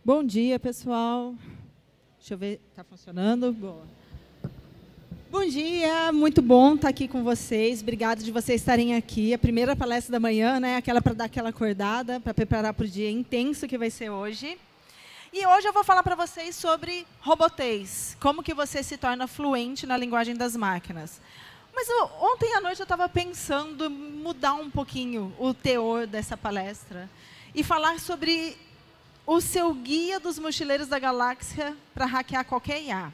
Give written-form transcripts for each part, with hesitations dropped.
Bom dia, pessoal. Deixa eu ver, está funcionando? Boa. Bom dia, muito bom estar aqui com vocês. Obrigada de vocês estarem aqui. A primeira palestra da manhã, né? Aquela para dar aquela acordada, para preparar para o dia intenso que vai ser hoje. E hoje eu vou falar para vocês sobre robotês, como que você se torna fluente na linguagem das máquinas. Mas ontem à noite eu estava pensando em mudar um pouquinho o teor dessa palestra e falar sobre o seu guia dos mochileiros da galáxia para hackear qualquer IA.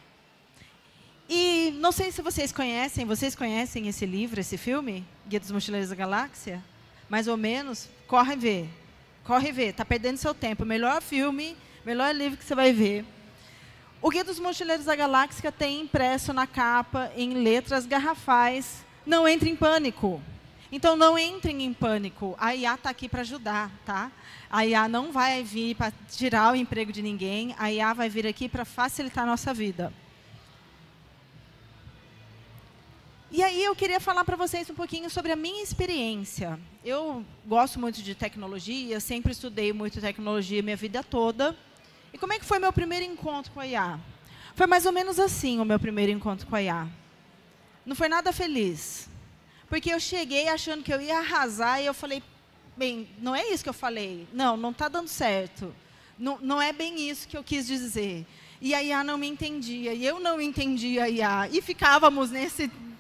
E não sei se vocês conhecem esse livro, esse filme, Guia dos Mochileiros da Galáxia? Mais ou menos? Corre ver, está perdendo seu tempo. Melhor filme, melhor livro que você vai ver. O Guia dos Mochileiros da Galáxia tem impresso na capa, em letras garrafais, não entre em pânico. Então, não entrem em pânico. A IA está aqui para ajudar, tá? A IA não vai vir para tirar o emprego de ninguém. A IA vai vir aqui para facilitar a nossa vida. E aí, eu queria falar para vocês um pouquinho sobre a minha experiência. Eu gosto muito de tecnologia, sempre estudei muito tecnologia minha vida toda. E como é que foi meu primeiro encontro com a IA? Foi mais ou menos assim o meu primeiro encontro com a IA. Não foi nada feliz. Porque eu cheguei achando que eu ia arrasar e eu falei, bem, não é isso que eu falei. Não está dando certo. Não é bem isso que eu quis dizer. E a IA não me entendia, e eu não entendia a IA. E ficávamos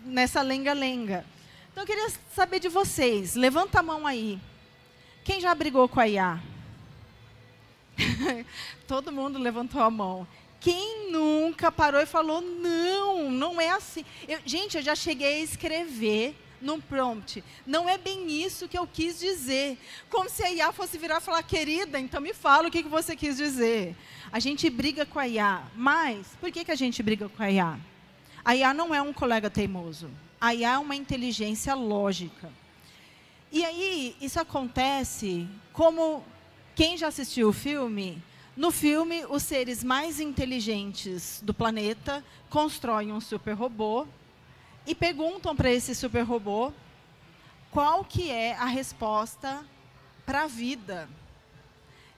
nessa lenga-lenga. Então, eu queria saber de vocês. Levanta a mão aí. Quem já brigou com a IA? Todo mundo levantou a mão. Quem nunca parou e falou, não é assim. Gente, eu já cheguei a escrever num prompt. Não é bem isso que eu quis dizer. Como se a IA fosse virar e falar, querida, então me fala o que você quis dizer. A gente briga com a IA. Mas, por que a gente briga com a IA? A IA não é um colega teimoso. A IA é uma inteligência lógica. E aí, isso acontece como... Quem já assistiu o filme? No filme, os seres mais inteligentes do planeta constroem um super robô e perguntam para esse super robô qual que é a resposta para a vida.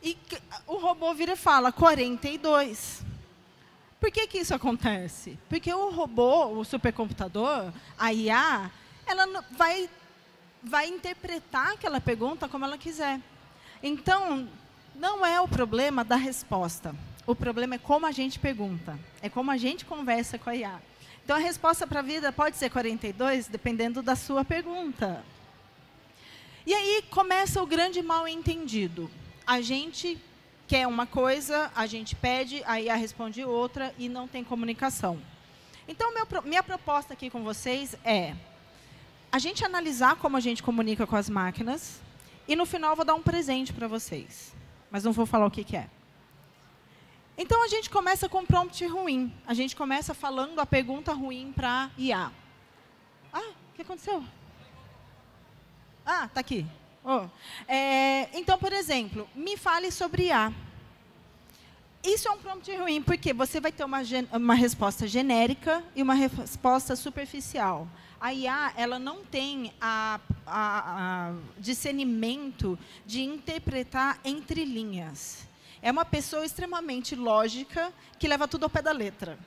E o robô vira e fala, 42. Por que isso acontece? Porque o robô, o supercomputador, a IA, ela vai interpretar aquela pergunta como ela quiser. Então, não é o problema da resposta. O problema é como a gente pergunta. É como a gente conversa com a IA. Então, a resposta para a vida pode ser 42, dependendo da sua pergunta. E aí começa o grande mal-entendido. A gente quer uma coisa, a gente pede, a IA responde outra e não tem comunicação. Então, minha proposta aqui com vocês é a gente analisar como a gente comunica com as máquinas. E, no final, eu vou dar um presente para vocês. Mas não vou falar o que é. Então, a gente começa com um prompt ruim. A gente começa falando a pergunta ruim para a IA. Ah, o que aconteceu? Ah, está aqui. Oh. Então, por exemplo, me fale sobre IA. Isso é um prompt ruim, porque você vai ter uma resposta genérica e uma resposta superficial. A IA, ela não tem discernimento de interpretar entre linhas. É uma pessoa extremamente lógica que leva tudo ao pé da letra.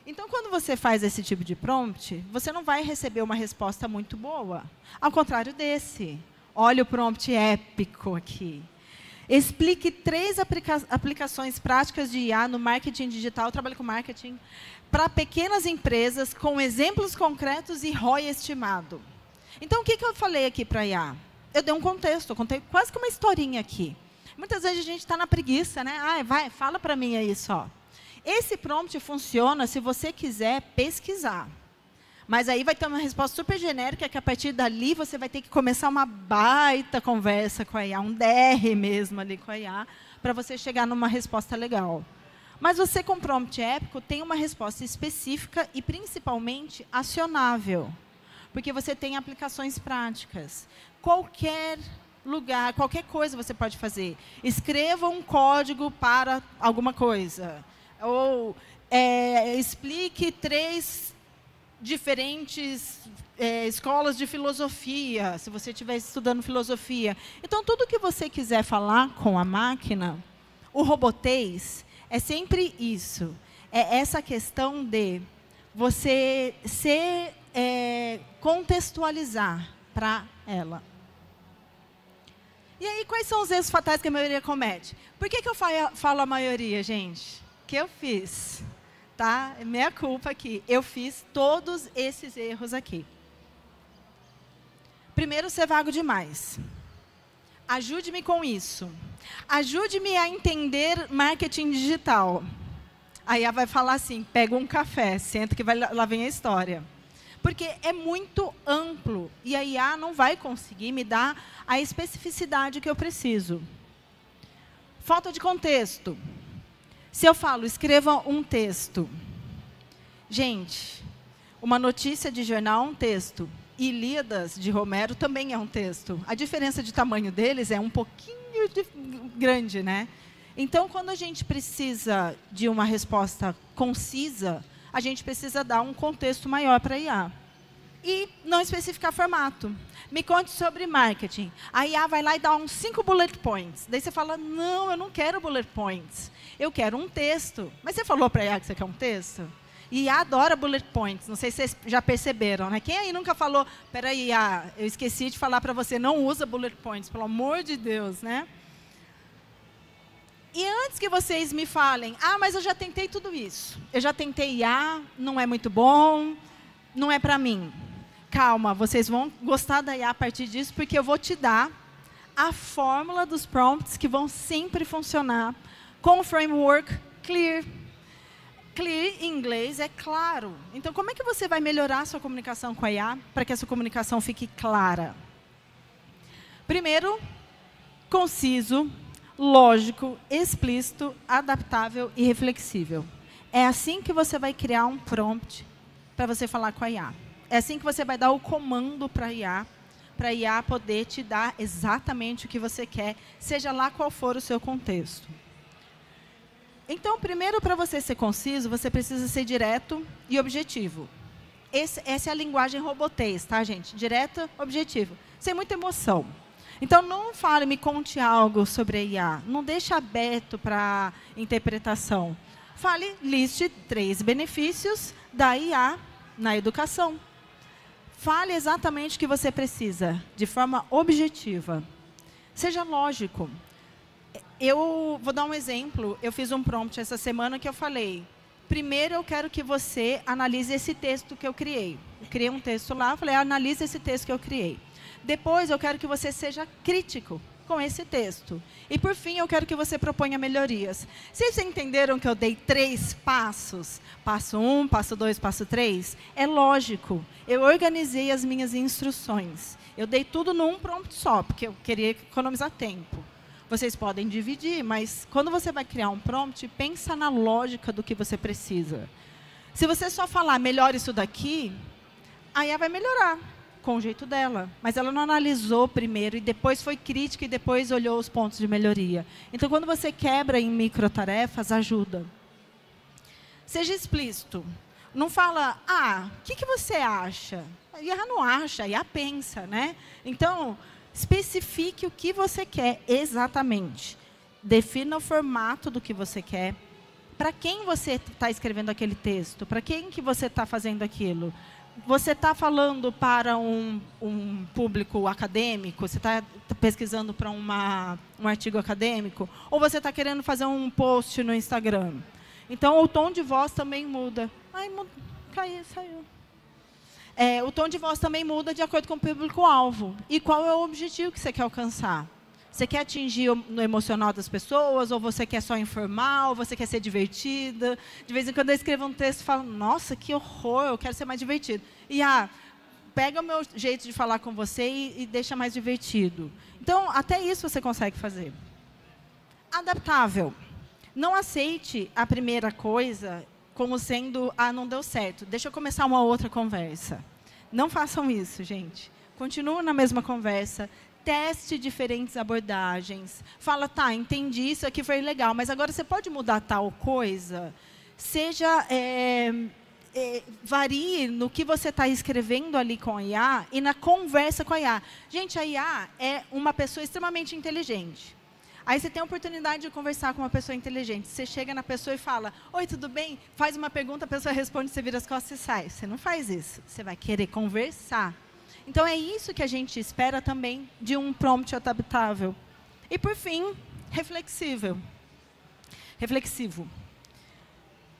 Então, quando você faz esse tipo de prompt, você não vai receber uma resposta muito boa. Ao contrário desse. Olha o prompt épico aqui. Explique 3 aplicações práticas de IA no marketing digital, eu trabalho com marketing, para pequenas empresas, com exemplos concretos e ROI estimado. Então, o que eu falei aqui para a IA? Eu dei um contexto, eu contei quase que uma historinha aqui. Muitas vezes a gente está na preguiça, né? Ah, vai, fala para mim aí só. Esse prompt funciona se você quiser pesquisar. Mas aí vai ter uma resposta super genérica, que a partir dali você vai ter que começar uma baita conversa com a IA, um DR mesmo ali com a IA, para você chegar numa resposta legal. Mas você, com prompt épico, tem uma resposta específica e, principalmente, acionável. Porque você tem aplicações práticas. Qualquer lugar, qualquer coisa você pode fazer. Escreva um código para alguma coisa. Ou explique 3 diferentes escolas de filosofia, se você estiver estudando filosofia. Então, tudo que você quiser falar com a máquina, O robotês é sempre isso. É essa questão de você contextualizar para ela. E aí, quais são os erros fatais que a maioria comete? Por que eu falo a maioria, gente? Que eu fiz, tá? É minha culpa aqui. Eu fiz todos esses erros aqui. Primeiro, ser vago demais. Ajude-me com isso. Ajude-me a entender marketing digital. Aí ela vai falar assim, pega um café, senta que lá vem a história. Porque é muito amplo e a IA não vai conseguir me dar a especificidade que eu preciso. Falta de contexto. Se eu falo, escreva um texto. Gente, uma notícia de jornal é um texto. Ilíadas, de Romero, também é um texto. A diferença de tamanho deles é um pouquinho grande, né? Então, quando a gente precisa de uma resposta concisa, a gente precisa dar um contexto maior para a IA. E não especificar formato. Me conte sobre marketing. A IA vai lá e dá uns 5 bullet points. Daí você fala, não, eu não quero bullet points. Eu quero um texto. Mas você falou para a IA que você quer um texto? E IA adora bullet points. Não sei se vocês já perceberam, né? Quem aí nunca falou, peraí, IA, eu esqueci de falar para você, não usa bullet points, pelo amor de Deus, né? E antes que vocês me falem, mas eu já tentei tudo isso. Eu já tentei IA, não é muito bom, não é para mim. Calma, vocês vão gostar da IA a partir disso, porque eu vou te dar a fórmula dos prompts que vão sempre funcionar com o framework Clear. Clear, em inglês, é claro. Então, como é que você vai melhorar a sua comunicação com a IA para que a sua comunicação fique clara? Primeiro, conciso, lógico, explícito, adaptável e reflexível. É assim que você vai criar um prompt para você falar com a IA. É assim que você vai dar o comando para a IA poder te dar exatamente o que você quer, seja lá qual for o seu contexto. Então, primeiro, para você ser conciso, você precisa ser direto e objetivo. Essa é a linguagem robotês, tá, gente? Direto, objetivo. Sem muita emoção. Então, não fale, me conte algo sobre a IA. Não deixe aberto para interpretação. Fale, liste 3 benefícios da IA na educação. Fale exatamente o que você precisa, de forma objetiva. Seja lógico. Eu vou dar um exemplo. Eu fiz um prompt essa semana que eu falei, primeiro eu quero que você analise esse texto que eu criei. Eu criei um texto lá, falei, analise esse texto que eu criei. Depois, eu quero que você seja crítico com esse texto. E, por fim, eu quero que você proponha melhorias. Vocês entenderam que eu dei 3 passos? Passo 1, passo 2, passo 3? É lógico. Eu organizei as minhas instruções. Eu dei tudo num prompt só, porque eu queria economizar tempo. Vocês podem dividir, mas quando você vai criar um prompt, pensa na lógica do que você precisa. Se você só falar, melhora isso daqui, a IA vai melhorar com o jeito dela. Mas ela não analisou primeiro, e depois foi crítica, e depois olhou os pontos de melhoria. Então, quando você quebra em microtarefas, ajuda. Seja explícito. Não fala, o que você acha? A IA não acha, a IA pensa, né? Então, especifique o que você quer exatamente. Defina o formato do que você quer. Para quem você está escrevendo aquele texto? Para quem que você está fazendo aquilo? Você está falando para um público acadêmico? Você está pesquisando para um artigo acadêmico? Ou você está querendo fazer um post no Instagram? Então, o tom de voz também muda. Saiu. O tom de voz também muda de acordo com o público-alvo. E qual é o objetivo que você quer alcançar? Você quer atingir o emocional das pessoas? Ou você quer só informar? Ou você quer ser divertida? De vez em quando eu escrevo um texto e falo, nossa, que horror, eu quero ser mais divertido. E, pega o meu jeito de falar com você e deixa mais divertido. Então, até isso você consegue fazer. Adaptável. Não aceite a primeira coisa como sendo, não deu certo, deixa eu começar uma outra conversa. Não façam isso, gente. Continuem na mesma conversa, teste diferentes abordagens. Fala, entendi, isso aqui foi legal, mas agora você pode mudar tal coisa? Varie no que você está escrevendo ali com a IA e na conversa com a IA. Gente, a IA é uma pessoa extremamente inteligente. Aí você tem a oportunidade de conversar com uma pessoa inteligente. Você chega na pessoa e fala, oi, tudo bem? Faz uma pergunta, a pessoa responde, você vira as costas e sai. Você não faz isso. Você vai querer conversar. Então, é isso que a gente espera também de um prompt adaptável. E, por fim, reflexivo.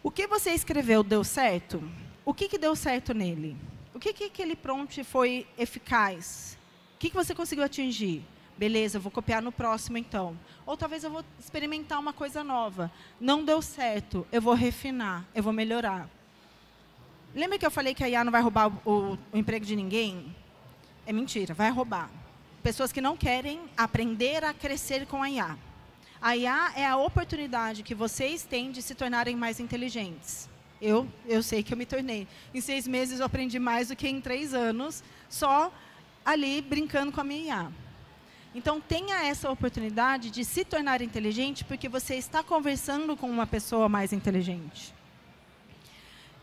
O que você escreveu deu certo? O que deu certo nele? O que aquele prompt foi eficaz? O que você conseguiu atingir? Beleza, eu vou copiar no próximo, então. Ou talvez eu vou experimentar uma coisa nova. Não deu certo, eu vou refinar, eu vou melhorar. Lembra que eu falei que a IA não vai roubar o emprego de ninguém? É mentira, vai roubar. Pessoas que não querem aprender a crescer com a IA. A IA é a oportunidade que vocês têm de se tornarem mais inteligentes. Eu sei que eu me tornei. Em 6 meses eu aprendi mais do que em 3 anos, só ali brincando com a minha IA. Então, tenha essa oportunidade de se tornar inteligente, porque você está conversando com uma pessoa mais inteligente.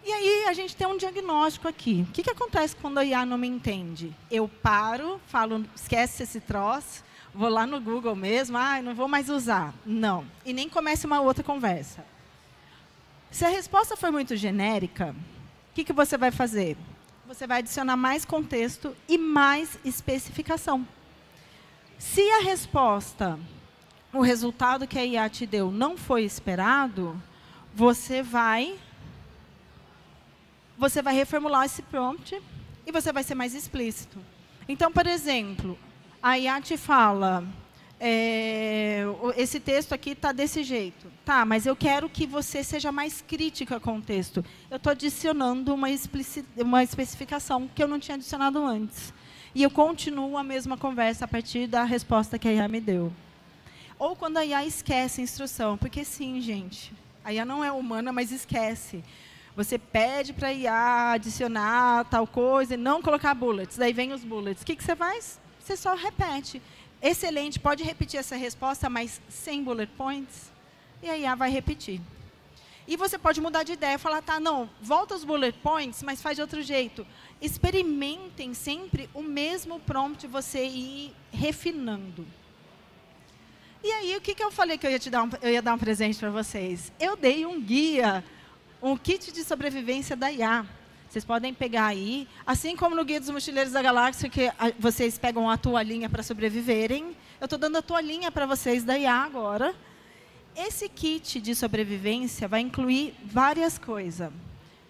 E aí, a gente tem um diagnóstico aqui. O que acontece quando a IA não me entende? Eu paro, falo, esquece esse troço, vou lá no Google mesmo, não vou mais usar. Não. E nem comece uma outra conversa. Se a resposta for muito genérica, o que você vai fazer? Você vai adicionar mais contexto e mais especificação. Se a resposta, o resultado que a IA te deu não foi esperado, você vai reformular esse prompt e você vai ser mais explícito. Então, por exemplo, a IA te fala, esse texto aqui está desse jeito. Tá, mas eu quero que você seja mais crítica com o texto. Eu estou adicionando uma especificação que eu não tinha adicionado antes. E eu continuo a mesma conversa a partir da resposta que a IA me deu. Ou quando a IA esquece a instrução. Porque sim, gente, a IA não é humana, mas esquece. Você pede para a IA adicionar tal coisa e não colocar bullets. Daí vem os bullets. O que você faz? Você só repete. Excelente, pode repetir essa resposta, mas sem bullet points? E a IA vai repetir. E você pode mudar de ideia e falar, tá, não, volta os bullet points, mas faz de outro jeito. Experimentem sempre o mesmo prompt, você ir refinando. E aí, o que eu falei que eu ia dar um presente para vocês? Eu dei um guia, um kit de sobrevivência da IA. Vocês podem pegar aí, assim como no Guia dos Mochileiros da Galáxia, que vocês pegam a toalhinha para sobreviverem. Eu estou dando a toalhinha para vocês da IA agora. Esse kit de sobrevivência vai incluir várias coisas.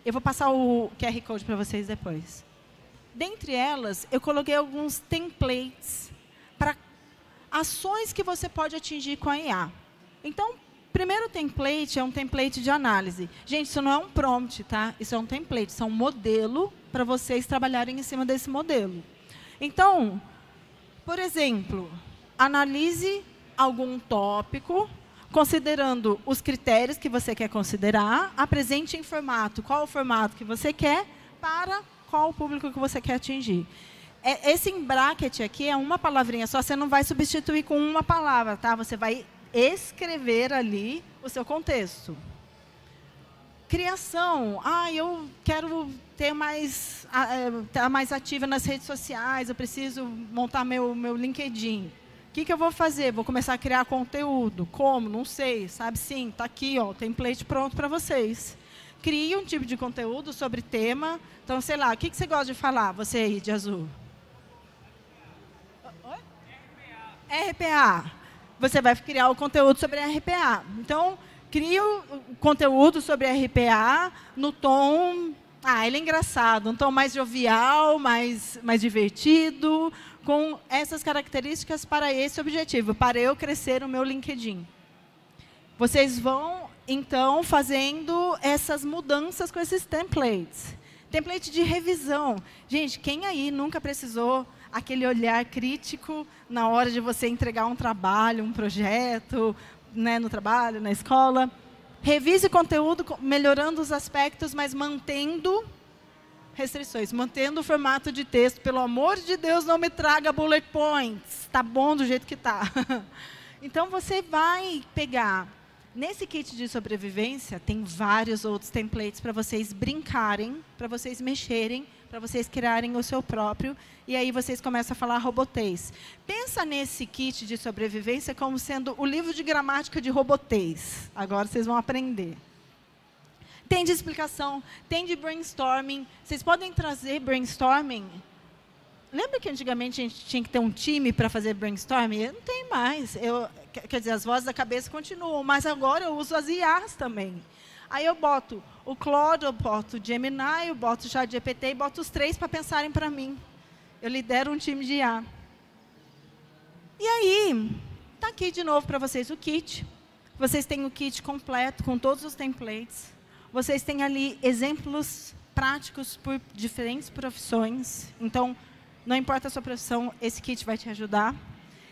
Eu vou passar o QR Code para vocês depois. Dentre elas, eu coloquei alguns templates para ações que você pode atingir com a IA. Então, primeiro template é um template de análise. Gente, isso não é um prompt, tá? Isso é um template, isso é um modelo para vocês trabalharem em cima desse modelo. Então, por exemplo, analise algum tópico, considerando os critérios que você quer considerar, apresente em formato, qual o formato que você quer, para qual o público que você quer atingir. Esse em bracket aqui é uma palavrinha só, você não vai substituir com uma palavra, tá? Você vai escrever ali o seu contexto. Criação. Eu quero ter estar mais ativa nas redes sociais, eu preciso montar meu LinkedIn. O que eu vou fazer? Vou começar a criar conteúdo. Como? Não sei. Sabe sim, está aqui, ó, o template pronto para vocês. Crie um tipo de conteúdo sobre tema. Então, sei lá, o que você gosta de falar, você aí, de azul? Oi? RPA. Você vai criar o conteúdo sobre RPA. Então, crie o conteúdo sobre RPA no tom... ele é engraçado. Um tom mais jovial, mais divertido, com essas características para esse objetivo, para eu crescer o meu LinkedIn. Vocês vão, então, fazendo essas mudanças com esses templates. Template de revisão. Gente, quem aí nunca precisou aquele olhar crítico na hora de você entregar um trabalho, um projeto, né, no trabalho, na escola? Revise o conteúdo, melhorando os aspectos, mas mantendo restrições, mantendo o formato de texto. Pelo amor de Deus, não me traga bullet points. Está bom do jeito que está. Então, você vai pegar Nesse kit de sobrevivência, tem vários outros templates para vocês brincarem, para vocês mexerem, para vocês criarem o seu próprio, e aí vocês começam a falar robotês. Pensa nesse kit de sobrevivência como sendo o livro de gramática de robotês. Agora vocês vão aprender. Tem de explicação, tem de brainstorming. Vocês podem trazer brainstorming. Lembra que antigamente a gente tinha que ter um time para fazer brainstorming? Não tem mais. Quer dizer, as vozes da cabeça continuam, mas agora eu uso as IAs também. Aí eu boto o Claude, eu boto o Gemini, eu boto o ChatGPT e boto os 3 para pensarem para mim. Eu lidero um time de IA. E aí, está aqui de novo para vocês o kit. Vocês têm o kit completo com todos os templates. Vocês têm ali exemplos práticos por diferentes profissões. Então, não importa a sua profissão, esse kit vai te ajudar.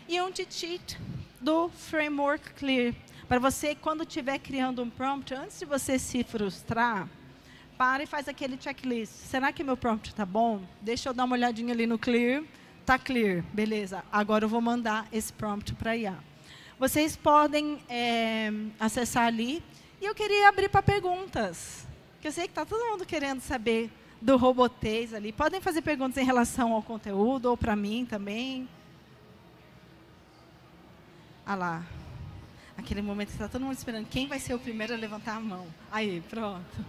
E um cheat sheet do Framework Clear. Para você, quando estiver criando um prompt, antes de você se frustrar, para e faz aquele checklist. Será que meu prompt está bom? Deixa eu dar uma olhadinha ali no Clear. Está clear, beleza. Agora eu vou mandar esse prompt para a IA. Vocês podem acessar ali. E eu queria abrir para perguntas. Porque eu sei que está todo mundo querendo saber do robotês ali. Podem fazer perguntas em relação ao conteúdo, ou para mim também. Ah lá. Aquele momento que está todo mundo esperando. Quem vai ser o primeiro a levantar a mão? Aí, pronto.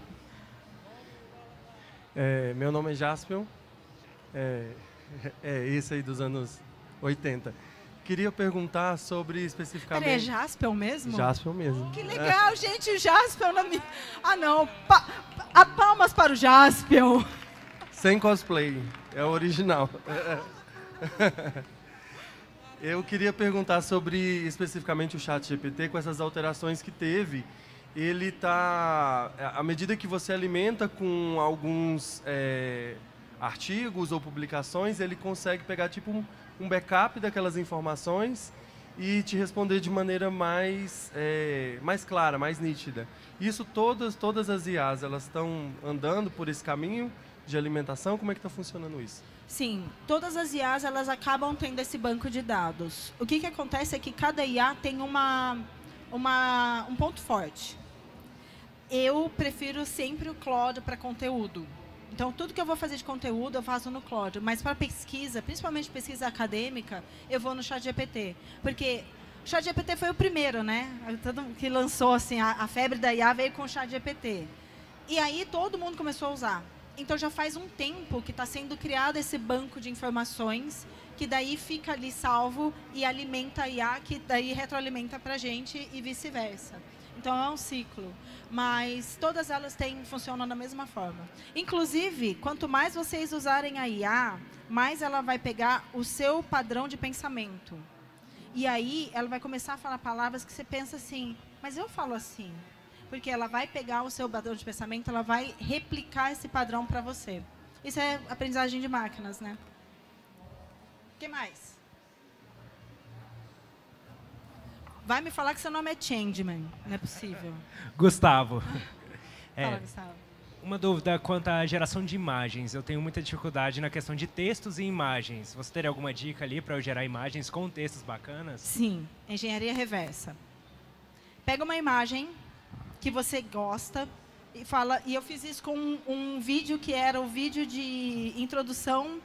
Meu nome é Jaspion. Esse aí dos anos 80. Queria perguntar sobre especificamente... Peraí, é Jaspion mesmo? Jaspion mesmo. Que legal, gente, o Jaspion na minha... Ah, não. Palmas para o Jaspion. Sem cosplay. É o original. Eu queria perguntar sobre, especificamente, o ChatGPT, com essas alterações que teve. Ele está... À medida que você alimenta com alguns artigos ou publicações, ele consegue pegar, tipo, um backup daquelas informações e te responder de maneira mais clara, mais nítida. Isso, todas as IAs, elas estão andando por esse caminho de alimentação? Como é que está funcionando isso? Sim, todas as IAs elas acabam tendo esse banco de dados. O que acontece é que cada IA tem um ponto forte. Eu prefiro sempre o Claude para conteúdo. Então, tudo que eu vou fazer de conteúdo, eu faço no Claude. Mas para pesquisa, principalmente pesquisa acadêmica, eu vou no ChatGPT. Porque o ChatGPT foi o primeiro, né? Todo que lançou, assim, a febre da IA veio com o ChatGPT. E aí, todo mundo começou a usar. Então, já faz um tempo que está sendo criado esse banco de informações, que daí fica ali salvo e alimenta a IA, que daí retroalimenta para a gente e vice-versa. Então, é um ciclo. Mas todas elas funcionam da mesma forma. Inclusive, quanto mais vocês usarem a IA, mais ela vai pegar o seu padrão de pensamento. E aí, ela vai começar a falar palavras que você pensa assim, mas eu falo assim. Porque ela vai pegar o seu padrão de pensamento, ela vai replicar esse padrão para você. Isso é aprendizagem de máquinas, né? O que mais? Vai me falar que seu nome é Changeman. Não é possível. Gustavo. Fala, Gustavo. Uma dúvida quanto à geração de imagens. Eu tenho muita dificuldade na questão de textos e imagens. Você teria alguma dica ali para eu gerar imagens com textos bacanas? Sim, engenharia reversa. Pega uma imagem que você gosta e fala... E eu fiz isso com um vídeo que era o vídeo de introdução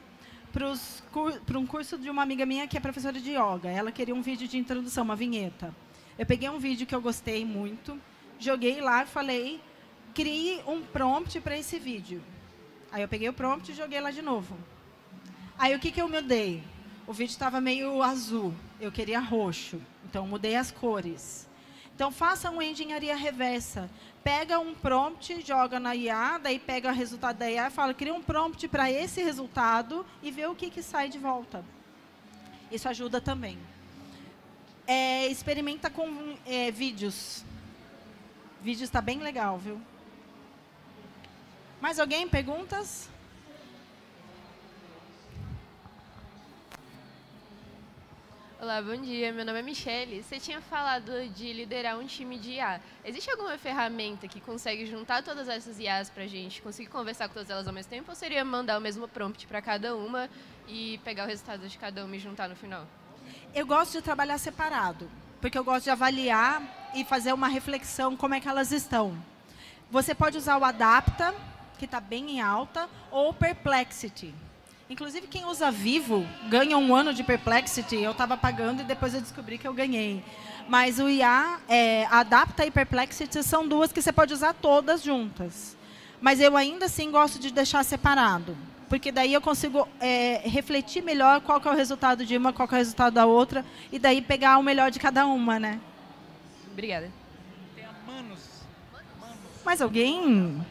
para um curso de uma amiga minha que é professora de yoga. Ela queria um vídeo de introdução, uma vinheta. Eu peguei um vídeo que eu gostei muito, joguei lá e falei, crie um prompt para esse vídeo. Aí eu peguei o prompt e joguei lá de novo. Aí o que eu mudei? O vídeo estava meio azul, eu queria roxo, então eu mudei as cores. Então faça uma engenharia reversa. Pega um prompt, joga na IA, daí pega o resultado da IA e fala, cria um prompt para esse resultado e vê o que sai de volta. Isso ajuda também. Experimenta com vídeos. Vídeos está bem legal, viu? Mais alguém? Perguntas? Olá, bom dia. Meu nome é Michele. Você tinha falado de liderar um time de IA. Existe alguma ferramenta que consegue juntar todas essas IAs para a gente conseguir conversar com todas elas ao mesmo tempo? Ou seria mandar o mesmo prompt para cada uma e pegar o resultado de cada uma e juntar no final? Eu gosto de trabalhar separado, porque eu gosto de avaliar e fazer uma reflexão como é que elas estão. Você pode usar o Adapta, que está bem em alta, ou o Perplexity. Inclusive, quem usa Vivo ganha 1 ano de Perplexity. Eu estava pagando e depois eu descobri que eu ganhei. Mas o IA, Adapta e Perplexity são 2 que você pode usar todas juntas. Mas eu ainda assim gosto de deixar separado. Porque daí eu consigo refletir melhor qual que é o resultado de uma, qual que é o resultado da outra. E daí pegar o melhor de cada uma, né? Obrigada. Mais alguém?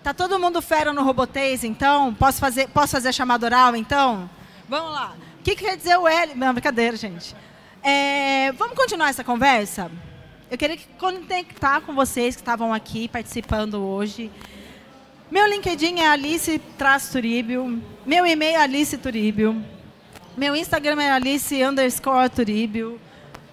Tá todo mundo fera no Robotês, então? Posso fazer a chamada oral, então? Vamos lá. O que quer dizer o L? Não, brincadeira, gente. Vamos continuar essa conversa? Eu queria conectar com vocês que estavam aqui participando hoje. Meu LinkedIn é Alice-Turíbio. Meu e-mail é Alice Turíbio. Meu Instagram é Alice_Turíbio.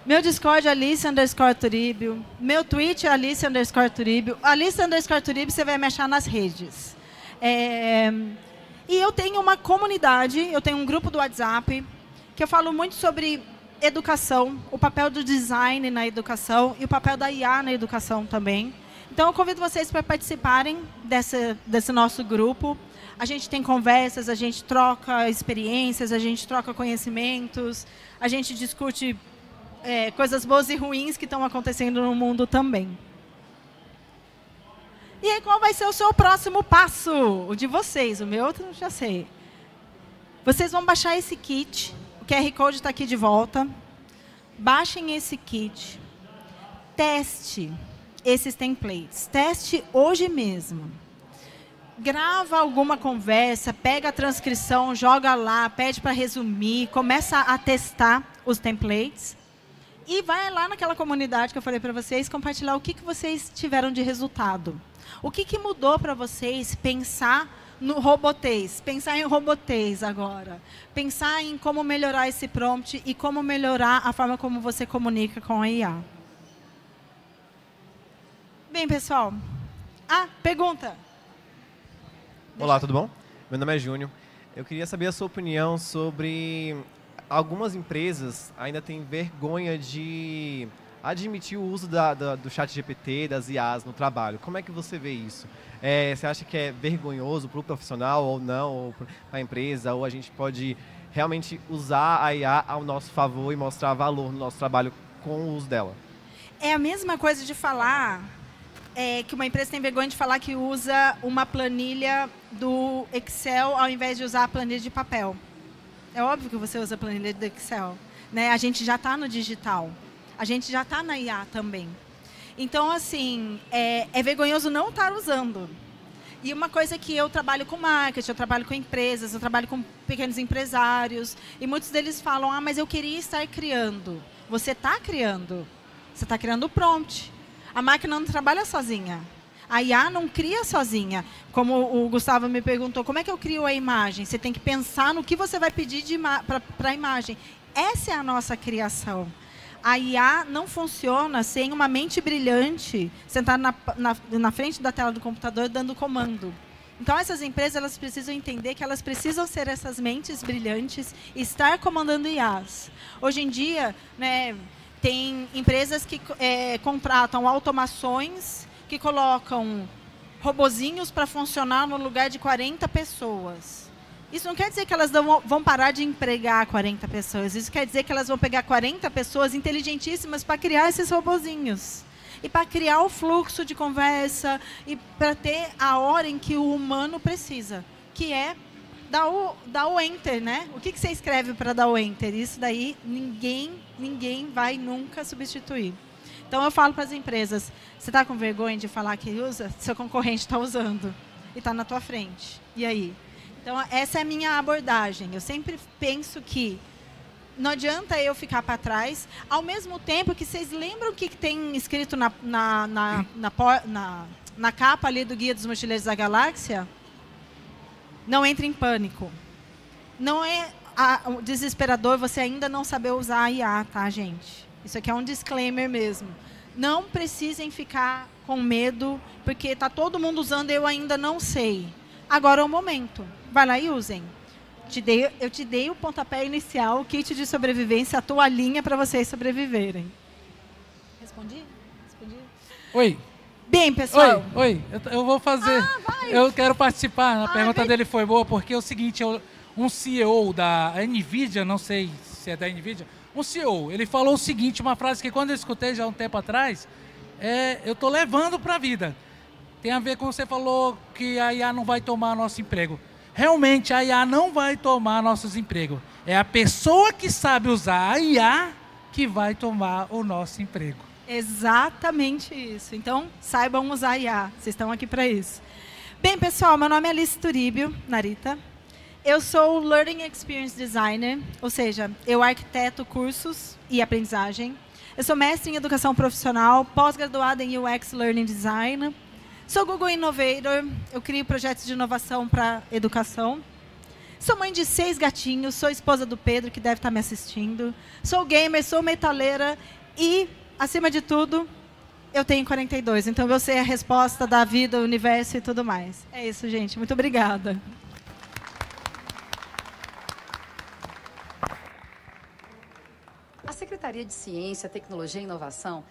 Meu Discord é Alice_Turíbio. Meu Twitch é Alice_Turíbio. Alice_Turíbio você vai me achar nas redes. E eu tenho uma comunidade, eu tenho um grupo do WhatsApp, que eu falo muito sobre educação, o papel do design na educação e o papel da IA na educação também. Então, eu convido vocês para participarem desse nosso grupo. A gente tem conversas, a gente troca experiências, a gente troca conhecimentos, a gente discute coisas boas e ruins que estão acontecendo no mundo também. E aí, qual vai ser o seu próximo passo? O de vocês, o meu eu já sei. Vocês vão baixar esse kit, o QR Code está aqui de volta. Baixem esse kit, teste esses templates, teste hoje mesmo. Grava alguma conversa, pega a transcrição, joga lá, pede para resumir, começa a testar os templates. E vai lá naquela comunidade que eu falei para vocês, compartilhar o que vocês tiveram de resultado. O que mudou para vocês pensar no Robotês, pensar em Robotês agora. Pensar em como melhorar esse prompt e como melhorar a forma como você comunica com a IA. Bem, pessoal. Pergunta. Olá, tudo bom? Meu nome é Júnior. Eu queria saber a sua opinião sobre algumas empresas ainda têm vergonha de admitir o uso do ChatGPT, das IAs no trabalho. Como é que você vê isso? Você acha que é vergonhoso para o profissional ou não, ou para a empresa, ou a gente pode realmente usar a IA ao nosso favor e mostrar valor no nosso trabalho com o uso dela? É a mesma coisa de falar que uma empresa tem vergonha de falar que usa uma planilha do Excel ao invés de usar a planilha de papel. É óbvio que você usa a planilha do Excel, né? A gente já está no digital. A gente já está na IA também. Então, assim, é vergonhoso não estar usando. E uma coisa que eu trabalho com marketing, eu trabalho com empresas, eu trabalho com pequenos empresários, e muitos deles falam, mas eu queria estar criando. Você está criando. Você está criando o prompt. A máquina não trabalha sozinha. A IA não cria sozinha. Como o Gustavo me perguntou, como é que eu crio a imagem? Você tem que pensar no que você vai pedir para a imagem. Essa é a nossa criação. A IA não funciona sem uma mente brilhante sentada na frente da tela do computador dando comando. Então, essas empresas elas precisam entender que elas precisam ser essas mentes brilhantes e estar comandando IAs. Hoje em dia, né, tem empresas que contratam automações que colocam robozinhos para funcionar no lugar de 40 pessoas. Isso não quer dizer que elas vão parar de empregar 40 pessoas. Isso quer dizer que elas vão pegar 40 pessoas inteligentíssimas para criar esses robozinhos. E para criar o fluxo de conversa e para ter a hora em que o humano precisa, que é dar o enter, né? O que você escreve para dar o enter? Isso daí ninguém vai nunca substituir. Então, eu falo para as empresas, você está com vergonha de falar que usa? Seu concorrente está usando e está na tua frente. E aí? Então, essa é a minha abordagem. Eu sempre penso que não adianta eu ficar para trás, ao mesmo tempo que vocês lembram o que tem escrito na capa ali do Guia dos Mochileiros da Galáxia? Não entre em pânico. Não é desesperador você ainda não saber usar a IA, tá, gente? Isso aqui é um disclaimer mesmo. Não precisem ficar com medo, porque está todo mundo usando e eu ainda não sei. Agora é o momento. Vai lá e usem. Eu te dei o pontapé inicial, o kit de sobrevivência, a toalhinha para vocês sobreviverem. Respondi? Oi. Bem, pessoal. Oi. Eu vou fazer. Eu quero participar. A pergunta dele foi boa, porque é o seguinte, um CEO da NVIDIA, não sei se é da NVIDIA, um CEO, ele falou o seguinte, uma frase que quando eu escutei já há um tempo atrás, eu estou levando para a vida. Tem a ver com você falou que a IA não vai tomar nosso emprego. Realmente, a IA não vai tomar nossos empregos. É a pessoa que sabe usar a IA que vai tomar o nosso emprego. Exatamente isso. Então, saibam usar a IA. Vocês estão aqui para isso. Bem, pessoal, meu nome é Alice Turíbio, Narita. Eu sou Learning Experience Designer, ou seja, eu arquiteto cursos e aprendizagem. Eu sou mestre em educação profissional, pós-graduada em UX Learning Design. Sou Google Innovator, eu crio projetos de inovação para educação. Sou mãe de 6 gatinhos, sou esposa do Pedro, que deve estar me assistindo. Sou gamer, sou metaleira e, acima de tudo, eu tenho 42. Então, eu sei a resposta da vida, o universo e tudo mais. É isso, gente. Muito obrigada. A Secretaria de Ciência, Tecnologia e Inovação